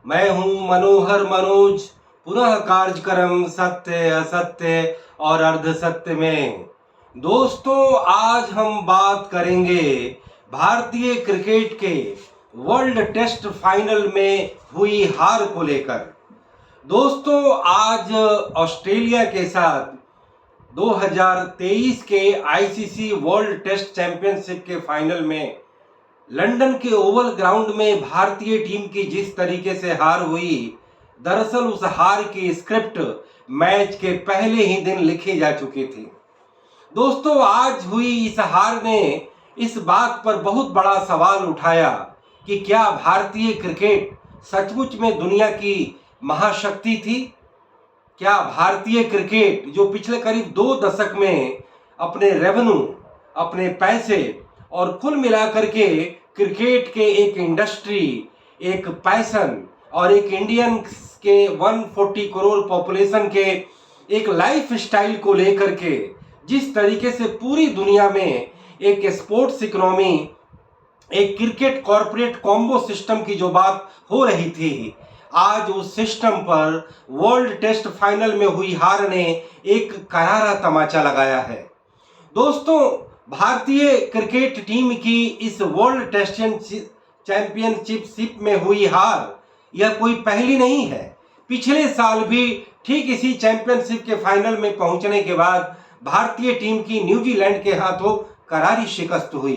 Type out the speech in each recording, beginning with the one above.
मैं हूं मनोहर मनोज, पुनः कार्यक्रम सत्य असत्य और अर्धसत्य में। दोस्तों, आज हम बात करेंगे भारतीय क्रिकेट के वर्ल्ड टेस्ट फाइनल में हुई हार को लेकर। दोस्तों, आज ऑस्ट्रेलिया के साथ 2023 के आईसीसी वर्ल्ड टेस्ट चैंपियनशिप के फाइनल में लंदन के ओवल ग्राउंड में भारतीय टीम की जिस तरीके से हार हुई, दरअसल उस हार की स्क्रिप्ट मैच के पहले ही दिन लिखी जा चुकी थी। दोस्तों, आज हुई इस हार ने इस बात पर बहुत बड़ा सवाल उठाया कि क्या भारतीय क्रिकेट सचमुच में दुनिया की महाशक्ति थी? क्या भारतीय क्रिकेट, जो पिछले करीब 2 दशक में अपने रेवेन्यू, अपने पैसे और कुल मिलाकर के क्रिकेट के एक इंडस्ट्री, एक पैशन और एक इंडियन के 140 करोड़ पॉपुलेशन के एक लाइफ स्टाइल को लेकर के जिस तरीके से पूरी दुनिया में एक स्पोर्ट्स इकोनॉमी, एक क्रिकेट कॉर्पोरेट कॉम्बो सिस्टम की जो बात हो रही थी, आज उस सिस्टम पर वर्ल्ड टेस्ट फाइनल में हुई हार ने एक करारा तमाचा लगाया है। दोस्तों, भारतीय क्रिकेट टीम की इस वर्ल्ड टेस्ट चैंपियनशिप में हुई हार यह कोई पहली नहीं है। पिछले साल भी ठीक इसी चैंपियनशिप के फाइनल में पहुंचने के बाद भारतीय टीम की न्यूजीलैंड के हाथों करारी शिकस्त हुई।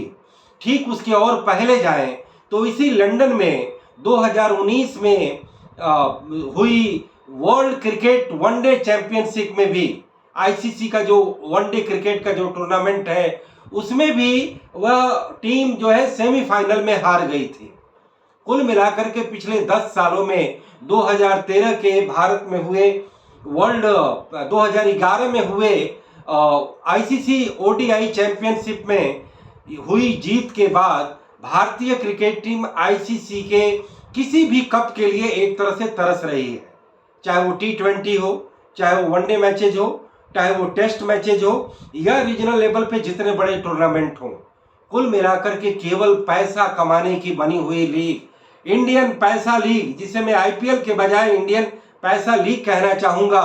ठीक उसके और पहले जाएं तो इसी लंदन में 2019 में हुई वर्ल्ड क्रिकेट वनडे चैंपियनशिप में भी, आईसीसी का जो वनडे क्रिकेट का जो टूर्नामेंट है, उसमें भी वह टीम जो है सेमीफाइनल में हार गई थी। कुल मिलाकर के पिछले 10 सालों में 2013 के भारत में हुए वर्ल्ड 2011 में हुए आईसीसी ओडीआई चैंपियनशिप में हुई जीत के बाद भारतीय क्रिकेट टीम आईसीसी के किसी भी कप के लिए एक तरह से तरस रही है। चाहे वो T20 हो, चाहे वो वनडे मैचेज हो, चाहे वो टेस्ट मैचेज हो, या रीजनल लेवल पे जितने बड़े टूर्नामेंट हों। कुल मिलाकर के केवल पैसा कमाने की बनी हुई लीग, इंडियन पैसा लीग, जिसे मैं आईपीएल के बजाय इंडियन पैसा लीग कहना चाहूंगा,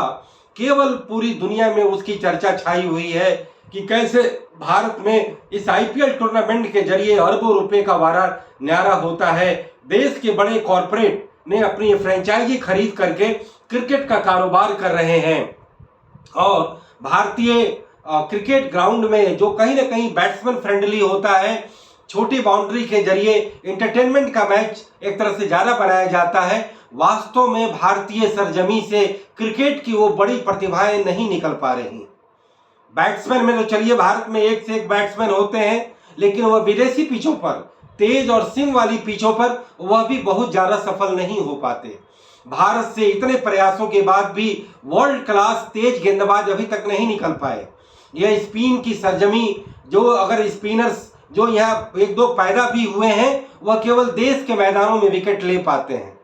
केवल पूरी दुनिया में उसकी चर्चा छाई हुई है कि कैसे भारत में इस आईपीएल टूर्नामेंट के जरिए अरबों रुपए का वारा न्यारा होता है। देश के बड़े कॉरपोरेट ने अपनी फ्रेंचाइजी खरीद करके क्रिकेट का कारोबार कर रहे हैं और भारतीय क्रिकेट ग्राउंड में जो कहीं ना कहीं बैट्समैन फ्रेंडली होता है, छोटी बाउंड्री के जरिए एंटरटेनमेंट का मैच एक तरह से ज्यादा बनाया जाता है, वास्तव में भारतीय सरजमी से क्रिकेट की वो बड़ी प्रतिभाएं नहीं निकल पा रही। बैट्समैन में तो चलिए भारत में एक से एक बैट्समैन होते हैं, लेकिन वह विदेशी पिचों पर, तेज और सिम वाली पिचों पर वह भी बहुत ज्यादा सफल नहीं हो पाते। भारत से इतने प्रयासों के बाद भी वर्ल्ड क्लास तेज गेंदबाज अभी तक नहीं निकल पाए। यह स्पिन की सरजमी, जो अगर स्पिनर्स जो यहाँ एक दो पैदा भी हुए हैं, वह केवल देश के मैदानों में विकेट ले पाते हैं।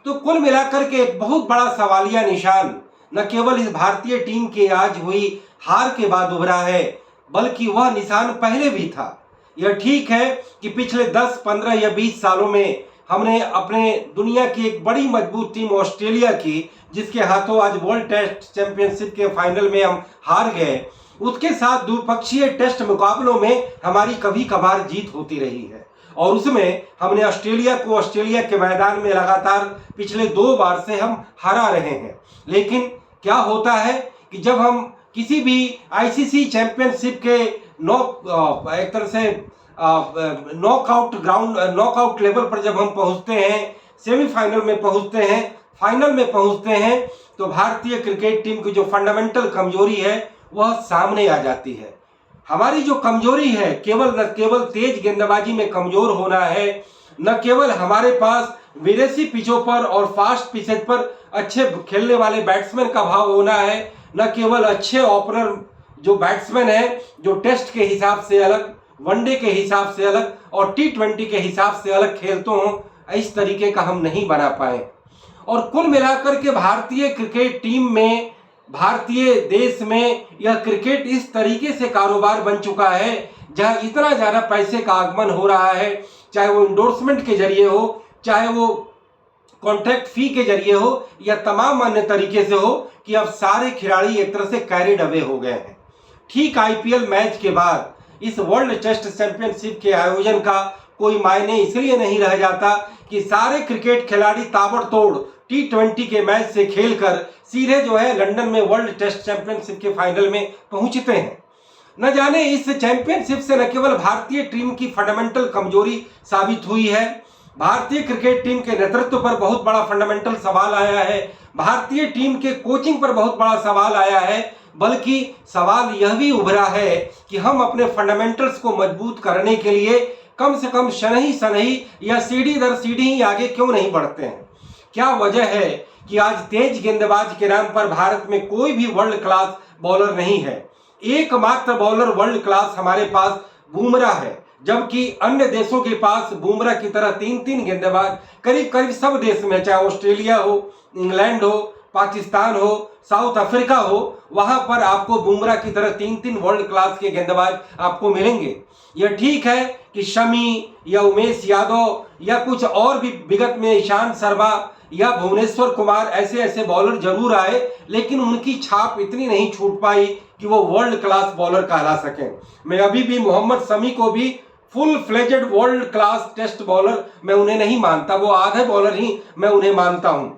तो कुल मिलाकर के एक बहुत बड़ा सवालिया निशान न केवल इस भारतीय टीम के आज हुई हार के बाद उभरा है, बल्कि वह निशान पहले भी था। यह ठीक है कि पिछले 10, 15 या 20 सालों में हमने अपने दुनिया की एक बड़ी मजबूत टीम ऑस्ट्रेलिया की, जिसके हाथों आज वर्ल्ड टेस्ट चैंपियनशिप के फाइनल में हम हार गए, उसके साथ द्विपक्षीय टेस्ट मुकाबलों में हमारी कभी कभार जीत होती रही है और उसमें हमने ऑस्ट्रेलिया को ऑस्ट्रेलिया के मैदान में लगातार पिछले 2 बार से हम हरा रहे हैं। लेकिन क्या होता है कि जब हम किसी भी आईसीसी चैंपियनशिप के एक तरह से नॉकआउट लेवल पर जब हम पहुंचते हैं, सेमीफाइनल में पहुंचते हैं, फाइनल में पहुंचते हैं, तो भारतीय क्रिकेट टीम की जो फंडामेंटल कमजोरी है वह सामने आ जाती है। हमारी जो कमजोरी है, न केवल तेज गेंदबाजी में कमजोर होना है, न केवल हमारे पास विदेशी पिचों पर और फास्ट पिचेज पर अच्छे खेलने वाले बैट्समैन का भाव होना है, न केवल अच्छे ओपनर जो बैट्समैन है, जो टेस्ट के हिसाब से अलग, वनडे के हिसाब से अलग और T20 के हिसाब से अलग खेलते हो, इस तरीके का हम नहीं बना पाए। और कुल मिलाकर के भारतीय क्रिकेट टीम में, भारतीय देश में यह क्रिकेट इस तरीके से कारोबार बन चुका है जहां इतना ज्यादा पैसे का आगमन हो रहा है, चाहे वो इंडोर्समेंट के जरिए हो, चाहे वो कॉन्ट्रैक्ट फी के जरिए हो या तमाम अन्य तरीके से हो कि अब सारे खिलाड़ी एक तरह से कैरिड अवे हो गए हैं। ठीक आईपीएल मैच के बाद इस वर्ल्ड टेस्ट चैंपियनशिप के आयोजन का कोई मायने इसलिए नहीं रह जाता कि सारे क्रिकेट खिलाड़ी ताबड़तोड़ T20 के मैच से खेलकर सीधे जो है लंदन में वर्ल्ड टेस्ट चैंपियनशिप के फाइनल में पहुंचते हैं। न जाने इस चैंपियनशिप से न केवल भारतीय टीम की फंडामेंटल कमजोरी साबित हुई है, भारतीय क्रिकेट टीम के नेतृत्व पर बहुत बड़ा फंडामेंटल सवाल आया है, भारतीय टीम के कोचिंग पर बहुत बड़ा सवाल आया है, बल्कि सवाल यह भी उभरा है कि हम अपने फंडामेंटल्स को मजबूत करने के लिए कम से कम शनही सनही या सीढ़ी दर सीढ़ी ही आगे क्यों नहीं बढ़ते हैं। क्या वजह है कि आज तेज गेंदबाज के नाम पर भारत में कोई भी वर्ल्ड क्लास बॉलर नहीं है। एकमात्र बॉलर वर्ल्ड क्लास हमारे पास बुमराह है, जबकि अन्य देशों के पास बुमराह की तरह तीन तीन गेंदबाज करीब करीब सब देश में, चाहे ऑस्ट्रेलिया हो, इंग्लैंड हो, पाकिस्तान हो, साउथ अफ्रीका हो, वहां पर आपको बुमराह की तरह तीन तीन वर्ल्ड क्लास के गेंदबाज आपको मिलेंगे। यह ठीक है कि शमी या उमेश यादव या कुछ और भी विगत में ईशांत शर्मा या भुवनेश्वर कुमार ऐसे ऐसे बॉलर जरूर आए, लेकिन उनकी छाप इतनी नहीं छूट पाई कि वो वर्ल्ड क्लास बॉलर कहला सकें। मैं अभी भी मोहम्मद शमी को भी full fledged world class test bowler मैं उन्हें नहीं मानता, वो आधे बॉलर ही मैं उन्हें मानता हूं।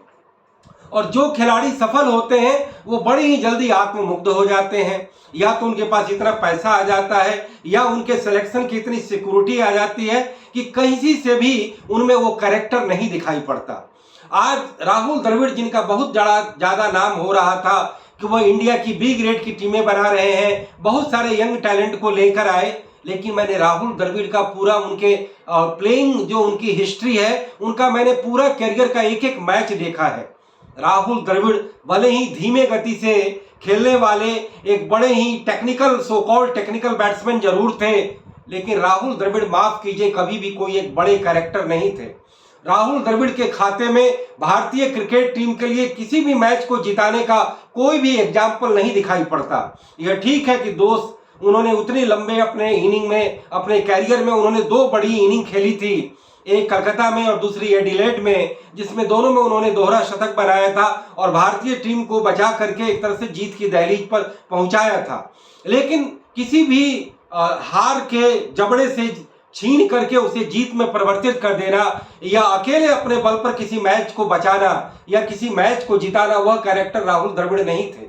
और जो खिलाड़ी सफल होते हैं वो बड़ी ही जल्दी आत्ममुग्ध हो जाते हैं, या तो उनके पास इतना पैसा आ जाता है या उनके सिलेक्शन की इतनी सिक्योरिटी आ जाती है कि कहीं से भी उनमें वो कैरेक्टर नहीं दिखाई पड़ता। आज राहुल द्रविड़, जिनका बहुत ज्यादा नाम हो रहा था कि वह इंडिया की बी ग्रेड की टीमें बना रहे हैं, बहुत सारे यंग टैलेंट को लेकर आए, लेकिन मैंने राहुल द्रविड़ का पूरा उनके प्लेइंग जो उनकी हिस्ट्री है उनका मैंने पूरा करियर का एक एक मैच देखा है। राहुल द्रविड़ भले ही धीमे गति से खेलने वाले एक बड़े ही technical so called technical batsman जरूर थे, लेकिन राहुल द्रविड़ माफ कीजिए कभी भी कोई एक बड़े कैरेक्टर नहीं थे। राहुल द्रविड़ के खाते में भारतीय क्रिकेट टीम के लिए किसी भी मैच को जिताने का कोई भी एग्जाम्पल नहीं दिखाई पड़ता। यह ठीक है कि दोस्त उन्होंने उतनी लंबे अपने इनिंग में, अपने कैरियर में उन्होंने दो बड़ी इनिंग खेली थी, एक कलकत्ता में और दूसरी एडिलेड में, जिसमें दोनों में उन्होंने दोहरा शतक बनाया था और भारतीय टीम को बचा करके एक तरह से जीत की दहलीज पर पहुंचाया था। लेकिन किसी भी हार के जबड़े से छीन करके उसे जीत में परिवर्तित कर देना या अकेले अपने बल पर किसी मैच को बचाना या किसी मैच को जिताना, वह कैरेक्टर राहुल द्रविड़ नहीं थे।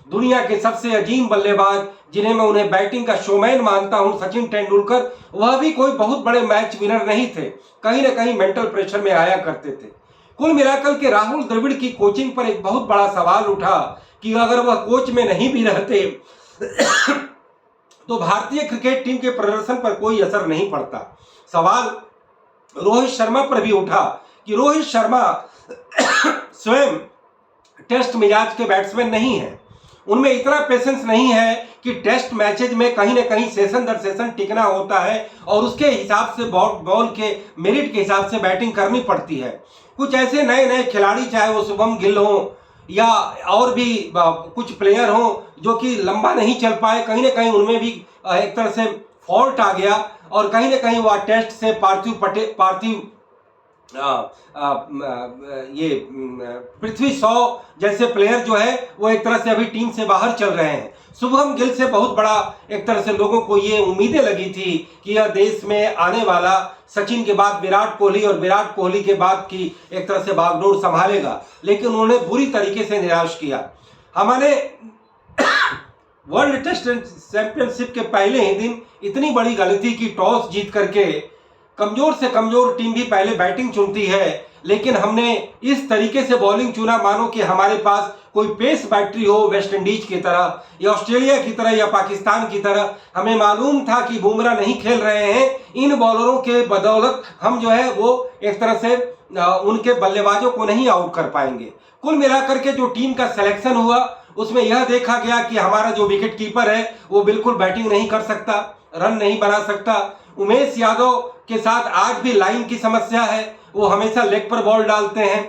दुनिया के सबसे अजीम बल्लेबाज, जिन्हें मैं उन्हें बैटिंग का शोमैन मानता हूं, सचिन तेंदुलकर, वह भी कोई बहुत बड़े मैच विनर नहीं थे, कहीं ना कहीं मेंटल प्रेशर में आया करते थे। कुल मिलाकर के राहुल द्रविड़ की कोचिंग पर एक बहुत बड़ा सवाल उठा कि अगर वह कोच में नहीं भी रहते तो भारतीय क्रिकेट टीम के प्रदर्शन पर कोई असर नहीं पड़ता। सवाल रोहित शर्मा पर भी उठा कि रोहित शर्मा स्वयं टेस्ट मिजाज के बैट्समैन नहीं है, उनमें इतना पेशेंस नहीं है कि टेस्ट मैचेज में कहीं ना कहीं सेशन दर सेशन टिकना होता है और उसके हिसाब से बॉल के मेरिट के हिसाब से बैटिंग करनी पड़ती है। कुछ ऐसे नए नए खिलाड़ी, चाहे वो शुभम गिल हो या और भी कुछ प्लेयर हो जो कि लंबा नहीं चल पाए, कहीं ना कहीं उनमें भी एक तरह से फॉल्ट आ गया और कहीं ना कहीं वह टेस्ट से पार्थिव ये पृथ्वी शॉ जैसे प्लेयर जो है वो एक तरह से अभी टीम से बाहर चल रहे हैं। शुभम गिल से बहुत बड़ा एक तरह से लोगों को ये उम्मीदें लगी थी कि यह देश में आने वाला सचिन के बाद विराट कोहली और विराट कोहली के बाद की एक तरह से बागडोर संभालेगा, लेकिन उन्होंने बुरी तरीके से निराश किया। हमारे वर्ल्ड टेस्ट चैंपियनशिप के पहले ही दिन इतनी बड़ी गलती की टॉस जीत करके कमजोर से कमजोर टीम भी पहले बैटिंग चुनती है, लेकिन हमने इस तरीके से बॉलिंग चुना मानो कि हमारे पास कोई पेस बैटरी हो वेस्ट इंडीज की तरह या ऑस्ट्रेलिया की तरह या पाकिस्तान की तरह। हमें मालूम था कि बुमराह नहीं खेल रहे हैं, इन बॉलरों के बदौलत हम जो है वो एक तरह से उनके बल्लेबाजों को नहीं आउट कर पाएंगे। कुल मिलाकर के जो टीम का सिलेक्शन हुआ उसमें यह देखा गया कि हमारा जो विकेट कीपर है वो बिल्कुल बैटिंग नहीं कर सकता, रन नहीं बना सकता। उमेश यादव के साथ आज भी लाइन की समस्या है, वो हमेशा लेग पर बॉल डालते हैं।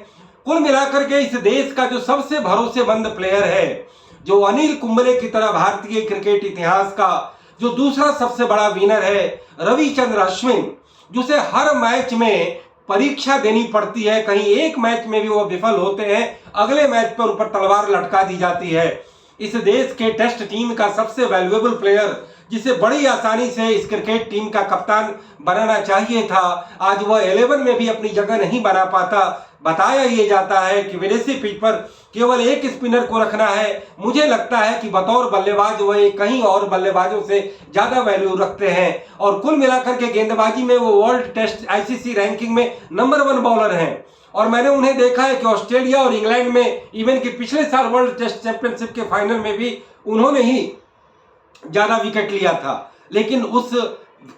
कुल मिलाकर के इस देश का जो सबसे भरोसेमंद प्लेयर है, जो अनिल कुंबले की तरह भारतीय क्रिकेट इतिहास का जो दूसरा सबसे बड़ा विनर है, रविचंद्रन अश्विन, जिसे हर मैच में परीक्षा देनी पड़ती है। कहीं एक मैच में भी वो विफल होते हैं, अगले मैच पर उन पर तलवार लटका दी जाती है। इस देश के टेस्ट टीम का सबसे वैल्यूएबल प्लेयर, जिसे बड़ी आसानी से इस क्रिकेट टीम का कप्तान बनाना चाहिए था, आज वह 11 में भी अपनी जगह नहीं बना पाता। बताया ये जाता है कि विदेशी पिच पर केवल एक स्पिनर को रखना है। मुझे लगता है कि बतौर बल्लेबाज वह कहीं और बल्लेबाजों से ज्यादा वैल्यू रखते हैं और कुल मिलाकर के गेंदबाजी में वो वर्ल्ड टेस्ट आईसीसी रैंकिंग में नंबर 1 बॉलर हैं। और मैंने उन्हें देखा है कि ऑस्ट्रेलिया और इंग्लैंड में, इवन कि पिछले साल वर्ल्ड टेस्ट चैंपियनशिप के फाइनल में भी उन्होंने ही ज्यादा विकेट लिया था, लेकिन उस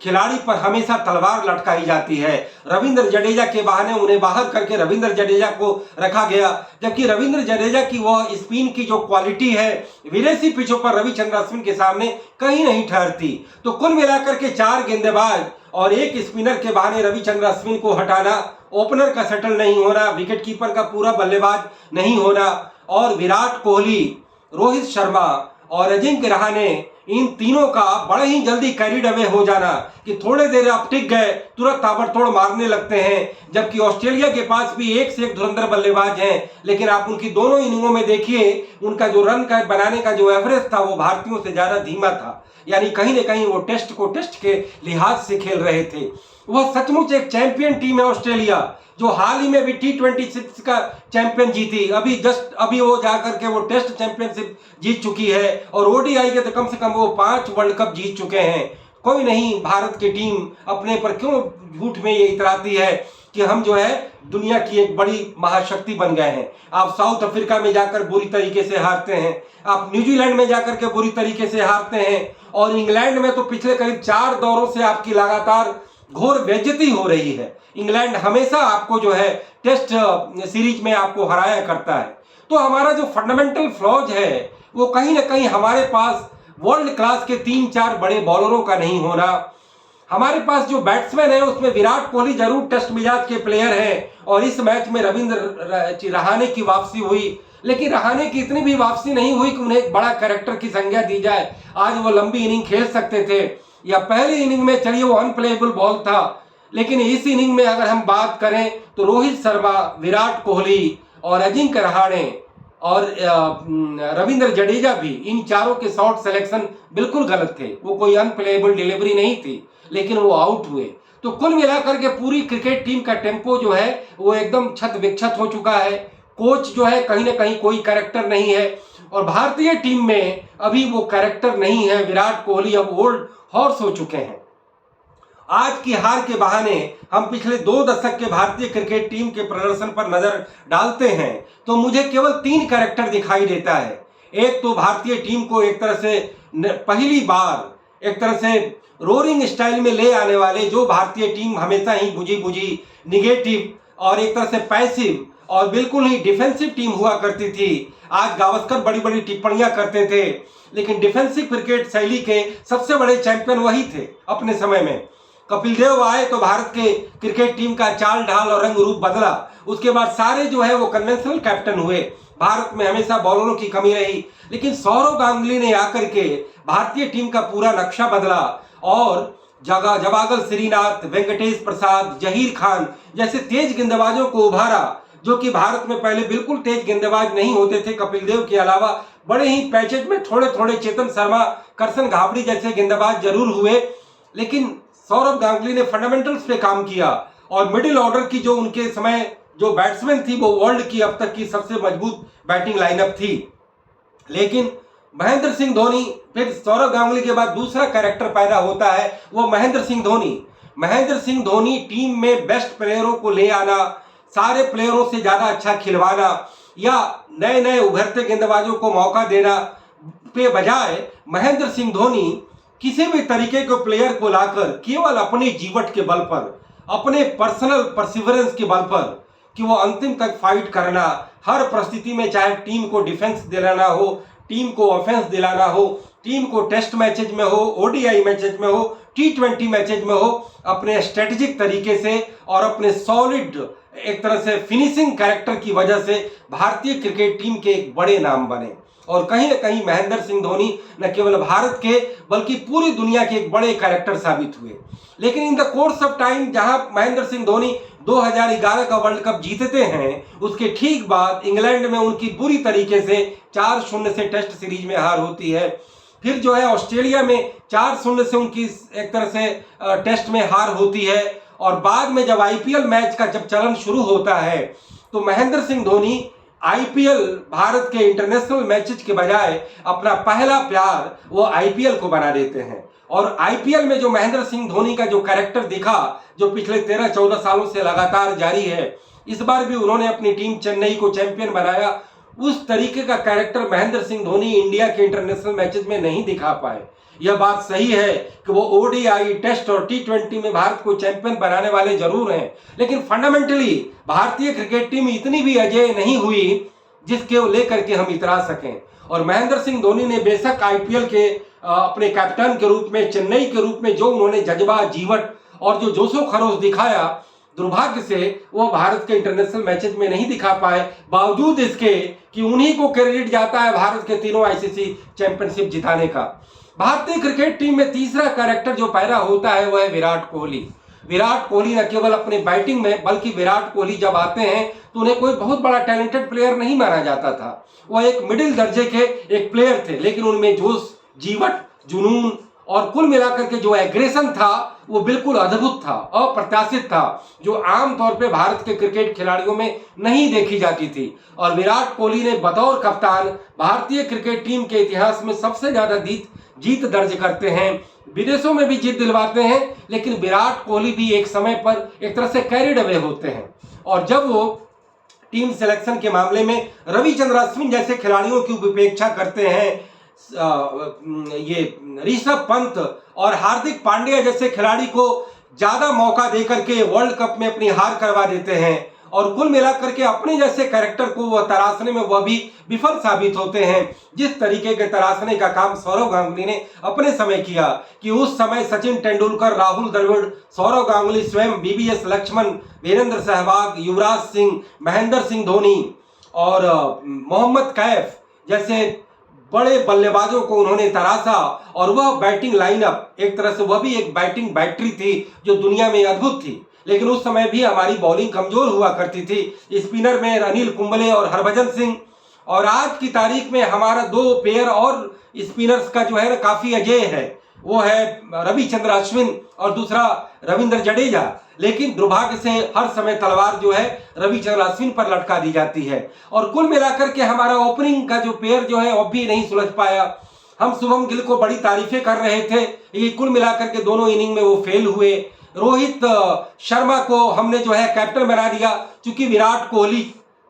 खिलाड़ी पर हमेशा तलवार लटकाई जाती है। रविंद्र जडेजा के बहाने उन्हें बाहर करके रविंद्र जडेजा को रखा गया, जबकि रविंद्र जडेजा की वह स्पिन की जो क्वालिटी है विदेशी पिचों पर रविचंद्रन अश्विन के सामने कहीं नहीं ठहरती। तो कुल मिलाकर के 4 गेंदबाज और एक स्पिनर के बहाने रविचंद्रन अश्विन को हटाना, ओपनर का सेटल नहीं होना, विकेट कीपर का पूरा बल्लेबाज नहीं होना और विराट कोहली, रोहित शर्मा और अजिंक्य रहाणे, इन तीनों का बड़े ही जल्दी कैरिड अवे हो जाना कि थोड़े देर आप टिक गए तुरंत ताबड़तोड़ मारने लगते हैं। जबकि ऑस्ट्रेलिया के पास भी एक से एक धुरंधर बल्लेबाज हैं, लेकिन आप उनकी दोनों इनिंगों में देखिए, उनका जो रन का बनाने का जो एवरेज था वो भारतीयों से ज्यादा धीमा था। यानी कहीं ना कहीं वो टेस्ट को टेस्ट के लिहाज से खेल रहे थे। वह सचमुच एक चैंपियन टीम है ऑस्ट्रेलिया, जो हाल ही में भी T20 का चैंपियन जीती। अभी वो जाकर के वो टेस्ट चैंपियनशिप जीत चुकी है और ओडीआई के तो कम से कम वो 5 वर्ल्ड कप जीत चुके हैं। कोई नहीं, भारत की टीम अपने पर क्यों झूठ में ये इतराती है कि हम जो है दुनिया की एक बड़ी महाशक्ति बन गए हैं। आप साउथ अफ्रीका में जाकर बुरी तरीके से हारते हैं, आप न्यूजीलैंड में जाकर के बुरी तरीके से हारते हैं और इंग्लैंड में तो पिछले करीब 4 दौरों से आपकी लगातार घोर बेइज्जती हो रही है। इंग्लैंड हमेशा आपको जो है टेस्ट सीरीज में आपको हराया करता है। तो हमारा जो फंडामेंटल फ्लॉज है वो कहीं ना कहीं हमारे पास वर्ल्ड क्लास के 3-4 बड़े बॉलरों का नहीं होना। हमारे पास जो बैट्समैन है उसमें विराट कोहली जरूर टेस्ट मिजाज के प्लेयर हैं और इस मैच में रविंद्र रहाणे की वापसी हुई, लेकिन रहाणे की इतनी भी वापसी नहीं हुई कि उन्हें एक बड़ा कैरेक्टर की संज्ञा दी जाए। आज वो लंबी इनिंग खेल सकते थे, या पहली इनिंग में चलिए वो अनप्लेएबल बॉल था, लेकिन इस इनिंग में अगर हम बात करें तो रोहित शर्मा, विराट कोहली और अजिंक्य रहाणे और रविंद्र जडेजा भी, इन चारों के शॉट सिलेक्शन बिल्कुल गलत थे। वो कोई अनप्लेएबल डिलीवरी नहीं थी, लेकिन वो आउट हुए। तो कुल मिलाकर के पूरी क्रिकेट टीम का टेम्पो जो है वो एकदम छत विक्षत हो चुका है। कोच जो है कहीं ना कहीं कोई कैरेक्टर नहीं है और भारतीय टीम में अभी वो कैरेक्टर नहीं है। विराट कोहली अब ओल्ड हॉर्स हो चुके हैं। आज की हार के बहाने हम पिछले 2 दशक के भारतीय क्रिकेट टीम के प्रदर्शन पर नजर डालते हैं तो मुझे केवल 3 कैरेक्टर दिखाई देता है। एक तो भारतीय टीम को एक तरह से पहली बार एक तरह से रोरिंग स्टाइल में ले आने वाले, जो भारतीय टीम हमेशा ही बुझी निगेटिव और एक तरह से पैसिव और बिल्कुल ही डिफेंसिव टीम हुआ करती थी। आज गावस्कर बड़ी बड़ी टिप्पणियां करते थे, लेकिन डिफेंसिव क्रिकेट शैली के सबसे बड़े चैंपियन वही थे अपने समय में। कपिल देव आए तो भारत के क्रिकेट टीम का चाल ढाल और रंग रूप बदला। उसके बाद सारे जो है वो कन्वेंशनल कैप्टन हुए। भारत में हमेशा बॉलरों की कमी रही, लेकिन सौरव गांगुली ने आकर के भारतीय टीम का पूरा नक्शा बदला और जवागल श्रीनाथ, वेंकटेश प्रसाद, जहीर खान जैसे तेज गेंदबाजों को उभारा, जो कि भारत में पहले बिल्कुल तेज गेंदबाज नहीं होते थे। कपिल देव के अलावा बड़े ही पैचेज में थोड़े थोड़े चेतन शर्मा, करसन घावड़ी जैसे गेंदबाज जरूर हुए, लेकिन सौरव गांगुली ने फंडामेंटल्स पे काम किया और मिडिल ऑर्डर की जो उनके समय जो बैट्समैन थी वो वर्ल्ड की अब तक की सबसे मजबूत बैटिंग लाइनअप थी। लेकिन महेंद्र सिंह धोनी, फिर सौरव गांगुली के बाद दूसरा कैरेक्टर पैदा होता है, वो महेंद्र सिंह धोनी। महेंद्र सिंह धोनी टीम में बेस्ट प्लेयरों को ले आना, सारे प्लेयरों से ज्यादा अच्छा खिलवाना या नए नए उभरते गेंदबाजों को मौका देना पे बजाय महेंद्र सिंह धोनी किसी भी तरीके के प्लेयर को लाकर केवल अपने जीवट के बल पर, अपने पर्सनल परसिवरेंस के बल पर कि वो अंतिम तक फाइट करना, हर परिस्थिति में चाहे टीम को डिफेंस दिलाना हो, टीम को ऑफेंस दिलाना हो, टीम को टेस्ट मैचेज में हो, ओडीआई मैचेज में हो, T20 मैचेज में हो, अपने स्ट्रेटेजिक तरीके से और अपने सॉलिड एक तरह से फिनिशिंग कैरेक्टर की वजह से भारतीय क्रिकेट टीम के एक बड़े नाम बने। और कहीं ना कहीं महेंद्र सिंह धोनी न केवल भारत के बल्कि पूरी दुनिया के एक बड़े कैरेक्टर साबित हुए। लेकिन in the course of time जहां महेंद्र सिंह धोनी 2011 का वर्ल्ड कप जीतते हैं, उसके ठीक बाद इंग्लैंड में उनकी बुरी तरीके से 4-0 से टेस्ट सीरीज में हार होती है। फिर जो है ऑस्ट्रेलिया में 4-0 से उनकी एक तरह से टेस्ट में हार होती है। और बाद में जब आईपीएल मैच का जब चलन शुरू होता है तो महेंद्र सिंह धोनी आईपीएल, भारत के इंटरनेशनल मैचेज के बजाय अपना पहला प्यार वो आईपीएल को बना देते हैं। और आईपीएल में जो महेंद्र सिंह धोनी का जो कैरेक्टर दिखा, जो पिछले 13-14 सालों से लगातार जारी है, इस बार भी उन्होंने अपनी टीम चेन्नई को चैंपियन बनाया। उस तरीके का कैरेक्टर महेंद्र सिंह धोनी इंडिया के इंटरनेशनल मैचेज में नहीं दिखा पाए। यह बात सही है कि वो ओडीआई, टेस्ट और टी20 में भारत को चैंपियन बनाने वाले जरूर हैं, लेकिन फंडामेंटली भारतीय क्रिकेट टीम इतनी भी अजेय नहीं हुई जिसके लेकर के हम इतरा सकें। और महेंद्र सिंह धोनी ने बेशक आईपीएल के अपने कैप्टन के रूप में, चेन्नई के रूप में जो उन्होंने जज्बा, जीवट और जो जोशो खरोश दिखाया, दुर्भाग्य से वो भारत के इंटरनेशनल मैचेज में नहीं दिखा पाए, बावजूद इसके कि उन्हीं को क्रेडिट जाता है भारत के तीनों आईसीसी चैंपियनशिप जिताने का। भारतीय क्रिकेट टीम में तीसरा कैरेक्टर जो पैदा होता है वह है विराट कोहली। विराट कोहली न केवल अपने बैटिंग में, बल्कि विराट कोहली जब आते हैं तो उन्हें कोई बहुत बड़ा टैलेंटेड प्लेयर नहीं माना जाता था। वह एक मिडिल दर्जे के एक प्लेयर थे, लेकिन उनमें जोश, जीवट, जुनून और कुल मिलाकर के जो एग्रेशन था वो बिल्कुल अद्भुत था, अप्रत्याशित था, जो आमतौर पे भारत के क्रिकेट खिलाड़ियों में नहीं देखी जाती थी। और विराट कोहली ने बतौर कप्तान भारतीय क्रिकेट टीम के इतिहास में सबसे ज्यादा जीत दर्ज करते हैं, विदेशों में भी जीत दिलवाते हैं। लेकिन विराट कोहली भी एक समय पर एक तरह से कैरिड अवे होते हैं, और जब वो टीम सिलेक्शन के मामले में रविचंद्रन अश्विन जैसे खिलाड़ियों की उपेक्षा करते हैं, ये ऋषभ पंत और हार्दिक पांड्या जैसे खिलाड़ी को ज्यादा मौका देकर के वर्ल्ड कप में अपनी हार करवा देते हैं, और कुल मिलाकर के अपने जैसे कैरेक्टर को वह तराशने में वह भी विफल साबित होते हैं। जिस तरीके के तराशने का काम सौरव गांगुली ने अपने समय किया, कि उस समय सचिन तेंदुलकर, राहुल द्रविड़, सौरव गांगुली स्वयं, बीबीएस लक्ष्मण, वीरेंद्र सहवाग, युवराज सिंह, महेंद्र सिंह धोनी और मोहम्मद कैफ जैसे बड़े बल्लेबाजों को उन्होंने तराशा। और वह बैटिंग लाइनअप एक तरह से वह भी एक बैटिंग बैटरी थी जो दुनिया में अद्भुत थी। लेकिन उस समय भी हमारी बॉलिंग कमजोर हुआ करती थी। स्पिनर में अनिल कुंबले और हरभजन सिंह, और आज की तारीख में हमारा 2 पेयर और स्पिनर्स का जो है ना काफी अजेय है, वो है रविचंद्रन अश्विन और दूसरा रविंद्र जडेजा। लेकिन दुर्भाग्य से हर समय तलवार जो है रविचंद्रन अश्विन पर लटका दी जाती है, और कुल मिलाकर के हमारा ओपनिंग का जो पेयर जो है अब भी नहीं सुलझ पाया। हम शुभम गिल को बड़ी तारीफें कर रहे थे, ये कुल मिलाकर के दोनों इनिंग में वो फेल हुए। रोहित शर्मा को हमने जो है कैप्टन बना दिया, क्योंकि विराट कोहली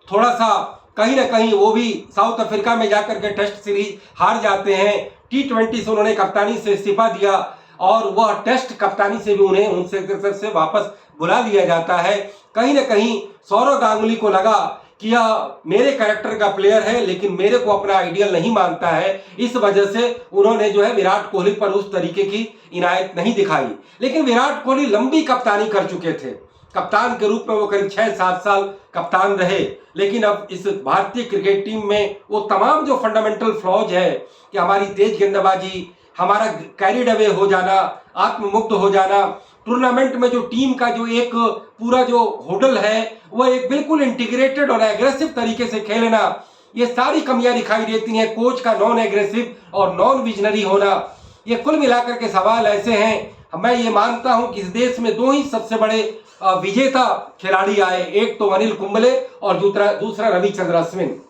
थोड़ा सा कहीं ना कहीं वो भी साउथ अफ्रीका में जाकर के टेस्ट सीरीज हार जाते हैं। टी20 से उन्होंने कप्तानी से इस्तीफा दिया, और वह टेस्ट कप्तानी से भी उन्हें उनसे वापस बुला लिया जाता है। कहीं ना कहीं सौरव गांगुली को लगा कि यह मेरे कैरेक्टर का प्लेयर है, लेकिन मेरे को अपना आइडियल नहीं मानता है, इस वजह से उन्होंने जो है विराट कोहली पर उस तरीके की इनायत नहीं दिखाई। लेकिन विराट कोहली लंबी कप्तानी कर चुके थे, कप्तान के रूप में वो करीब 6-7 साल कप्तान रहे। लेकिन अब इस भारतीय क्रिकेट टीम में वो तमाम जो फंडामेंटल फ्लॉज है, कि हमारी तेज गेंदबाजी, हमारा कैरिड अवे हो जाना, आत्ममुक्त हो जाना, टूर्नामेंट में जो टीम का जो एक पूरा जो होडल है वह एक बिल्कुल इंटीग्रेटेड और एग्रेसिव तरीके से खेलना, ये सारी कमियां दिखाई देती हैं। कोच का नॉन एग्रेसिव और नॉन विजनरी होना, ये कुल मिलाकर के सवाल ऐसे हैं। मैं ये मानता हूं कि इस देश में 2 ही सबसे बड़े विजेता खिलाड़ी आए, एक तो अनिल कुंबले और दूसरा रविचंद्रन अश्विन।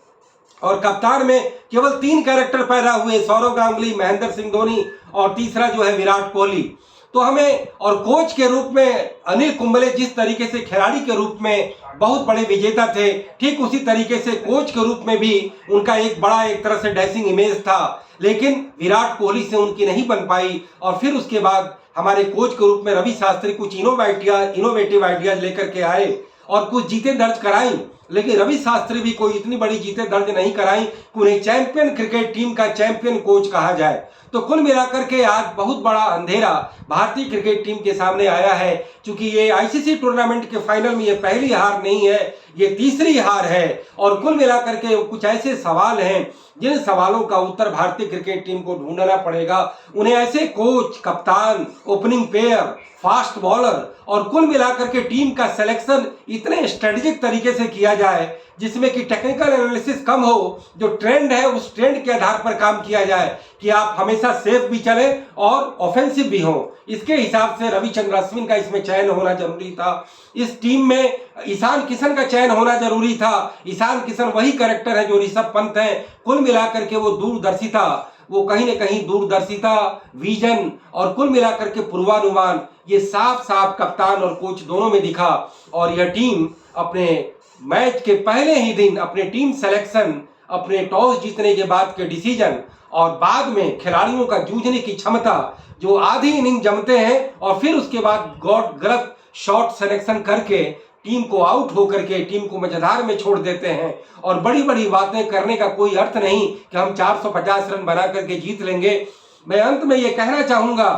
और कप्तान में केवल 3 कैरेक्टर पैदा हुए, सौरव गांगुली, महेंद्र सिंह धोनी और तीसरा जो है विराट कोहली। तो हमें, और कोच के रूप में अनिल कुंबले जिस तरीके से खिलाड़ी के रूप में बहुत बड़े विजेता थे, ठीक उसी तरीके से कोच के रूप में भी उनका एक बड़ा एक तरह से डैशिंग इमेज था। लेकिन विराट कोहली से उनकी नहीं बन पाई, और फिर उसके बाद हमारे कोच के रूप में रवि शास्त्री कुछ इनोवेटिव आइडियाज लेकर के आए और कुछ जीतें दर्ज कराई। लेकिन रवि शास्त्री भी कोई इतनी बड़ी जीतें दर्ज नहीं कराई कि उन्हें चैंपियन क्रिकेट टीम का चैंपियन कोच कहा जाए। तो कुल मिलाकर के आज बहुत बड़ा अंधेरा भारतीय क्रिकेट टीम के सामने आया है, क्योंकि ये आईसीसी टूर्नामेंट के फाइनल में ये पहली हार नहीं है, ये तीसरी हार है। और कुल मिलाकर के कुछ ऐसे सवाल हैं जिन सवालों का उत्तर भारतीय क्रिकेट टीम को ढूंढना पड़ेगा। उन्हें ऐसे कोच, कप्तान, ओपनिंग पेयर, फास्ट बॉलर और कुल मिलाकर के टीम का सिलेक्शन इतने स्ट्रेटेजिक तरीके से किया जाए जिसमें कि टेक्निकल एनालिसिस कम हो, जो ट्रेंड है उस ट्रेंड के आधार पर काम किया जाए कि आप हमेशा सेफ भी चले और ऑफेंसिव भी हो। इसके हिसाब से रविचंद्रन अश्विन का इसमें चयन होना जरूरी था। इस टीम में ईशान किशन का चयन होना जरूरी था। ईशान किशन वही कैरेक्टर है जो ऋषभ पंत है। कुल मिलाकर के वो दूरदर्शिता, वो कहीं न कहीं दूरदर्शिता, विजन और कुल मिलाकर के पूर्वानुमान, ये साफ साफ कप्तान और कोच दोनों में दिखा। और यह टीम अपने मैच के पहले ही दिन अपने टीम सिलेक्शन, अपने टॉस जीतने के बाद के डिसीजन और बाद में खिलाड़ियों का जूझने की क्षमता, जो आधी इनिंग जमते हैं और फिर उसके बाद गलत शॉट सिलेक्शन करके टीम को आउट होकर के टीम को मझधार में छोड़ देते हैं। और बड़ी बड़ी बातें करने का कोई अर्थ नहीं कि हम 450 रन बना करके जीत लेंगे। मैं अंत में ये कहना चाहूंगा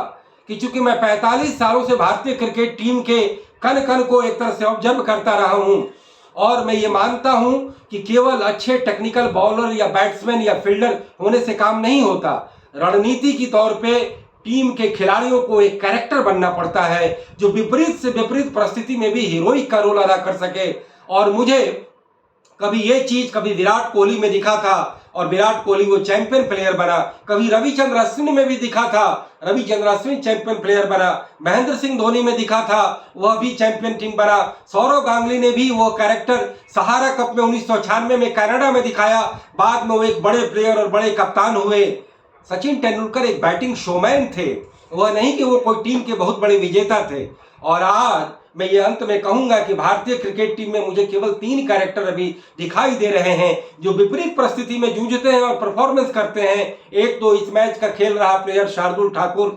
कि चूंकि मैं 45 सालों से भारतीय क्रिकेट टीम के कण कण को एक तरह से ऑब्जर्व करता रहा हूं, और मैं ये मानता हूं कि केवल अच्छे टेक्निकल बॉलर या बैट्समैन या फील्डर होने से काम नहीं होता। रणनीति की तौर पे टीम के खिलाड़ियों को एक कैरेक्टर बनना पड़ता है जो विपरीत से विपरीत परिस्थिति में भी हीरोइक का रोल अदा कर सके। और मुझे कभी ये चीज कभी विराट कोहली में दिखा था और विराट कोहली वो चैंपियन प्लेयर बना, कभी रविचंद्रन अश्विन में भी दिखा था, रविचंद्रन अश्विन चैंपियन प्लेयर बना, महेंद्र सिंह धोनी में दिखा था, वह भी चैंपियन टीम बना, सौरव गांगुली ने भी वो कैरेक्टर सहारा कप में 1996 में कनाडा में दिखाया, बाद में वो एक बड़े प्लेयर और बड़े कप्तान हुए। सचिन तेंदुलकर एक बैटिंग शोमैन थे, वह नहीं कि वो कोई टीम के बहुत बड़े विजेता थे। और आज मैं ये अंत में कहूंगा कि भारतीय क्रिकेट टीम में मुझे केवल 3 कैरेक्टर अभी दिखाई दे रहे हैं जो विपरीत परिस्थिति में जूझते हैं और परफॉर्मेंस करते हैं। एक तो इस मैच का खेल रहा प्लेयर शार्दुल ठाकुर,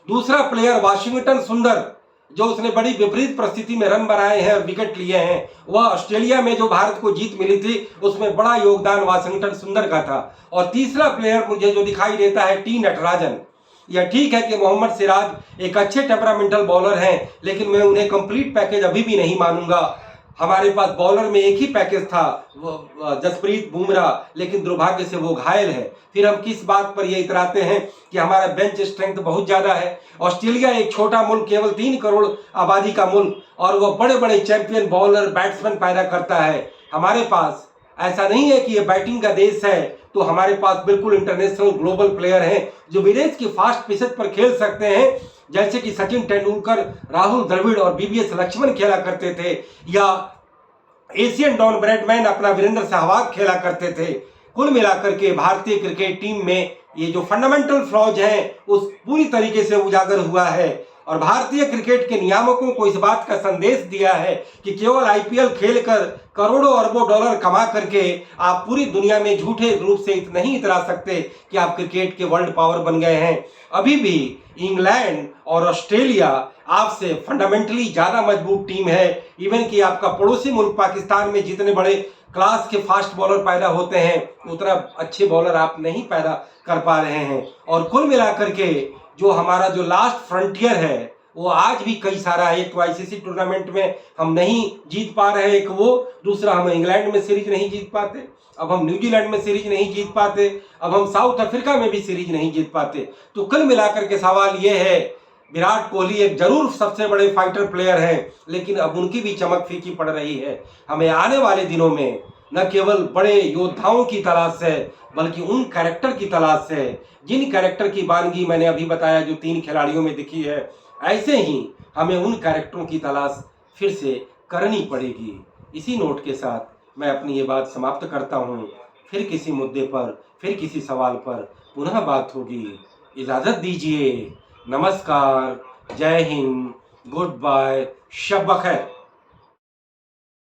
दूसरा प्लेयर वाशिंगटन सुंदर जो उसने बड़ी विपरीत परिस्थिति में रन बनाए हैं और विकेट लिए हैं। वह ऑस्ट्रेलिया में जो भारत को जीत मिली थी उसमें बड़ा योगदान वाशिंगटन सुंदर का था। और तीसरा प्लेयर मुझे जो दिखाई देता है टी नटराजन। यह ठीक है कि मोहम्मद सिराज एक अच्छे टेम्परामेंटल बॉलर हैं, लेकिन मैं उन्हें कंप्लीट पैकेज अभी भी नहीं मानूंगा। हमारे पास बॉलर में एक ही पैकेज था, जसप्रीत बुमराह, लेकिन दुर्भाग्य से वो घायल है। फिर हम किस बात पर ये इतराते हैं कि हमारा बेंच स्ट्रेंथ बहुत ज्यादा है। ऑस्ट्रेलिया एक छोटा मुल्क, केवल 3 करोड़ आबादी का मुल्क, और वो बड़े बड़े चैंपियन बॉलर बैट्समैन पैदा करता है। हमारे पास ऐसा नहीं है कि ये बैटिंग का देश है, तो हमारे पास बिल्कुल इंटरनेशनल ग्लोबल प्लेयर हैं जो विदेश की फास्ट पिचेस पर खेल सकते हैं, जैसे कि सचिन तेंदुलकर, राहुल द्रविड़ और बीवीएस लक्ष्मण खेला करते थे, या एशियन डॉन ब्रैडमैन अपना वीरेंद्र सहवाग खेला करते थे। कुल मिलाकर के भारतीय क्रिकेट टीम में ये जो फंडामेंटल फ्लॉज हैं उस पूरी तरीके से उजागर हुआ है। और भारतीय क्रिकेट के नियामकों को इस बात का संदेश दिया है कि केवल आईपीएल खेलकर करोड़ों अरबों डॉलर कमा करके आप पूरी दुनिया में झूठे रूप से नहीं इतरा सकते कि आप क्रिकेट के वर्ल्ड पावर बन गए हैं। अभी भी इंग्लैंड और ऑस्ट्रेलिया आपसे फंडामेंटली ज्यादा मजबूत टीम है। इवन कि आपका पड़ोसी मुल्क पाकिस्तान में जितने बड़े क्लास के फास्ट बॉलर पैदा होते हैं उतना अच्छे बॉलर आप नहीं पैदा कर पा रहे हैं। और कुल मिलाकर के जो हमारा जो लास्ट फ्रंटियर है वो आज भी कई सारा है। एक तो आईसीसी टूर्नामेंट में हम नहीं जीत पा रहे हैं, एक वो, दूसरा हम इंग्लैंड में सीरीज नहीं जीत पाते, अब हम न्यूजीलैंड में सीरीज नहीं जीत पाते, अब हम साउथ अफ्रीका में भी सीरीज नहीं जीत पाते। तो कुल मिलाकर के सवाल ये है, विराट कोहली एक जरूर सबसे बड़े फाइटर प्लेयर हैं, लेकिन अब उनकी भी चमक फीकी पड़ रही है। हमें आने वाले दिनों में न केवल बड़े योद्धाओं की तलाश है बल्कि उन कैरेक्टर की तलाश है जिन कैरेक्टर की वानगी मैंने अभी बताया जो 3 खिलाड़ियों में दिखी है। ऐसे ही हमें उन कैरेक्टरों की तलाश फिर से करनी पड़ेगी। इसी नोट के साथ मैं अपनी ये बात समाप्त करता हूँ। फिर किसी मुद्दे पर, फिर किसी सवाल पर पुनः बात होगी। इजाज़त दीजिए। नमस्कार, जय हिंद, गुड बाय, शब बखैर।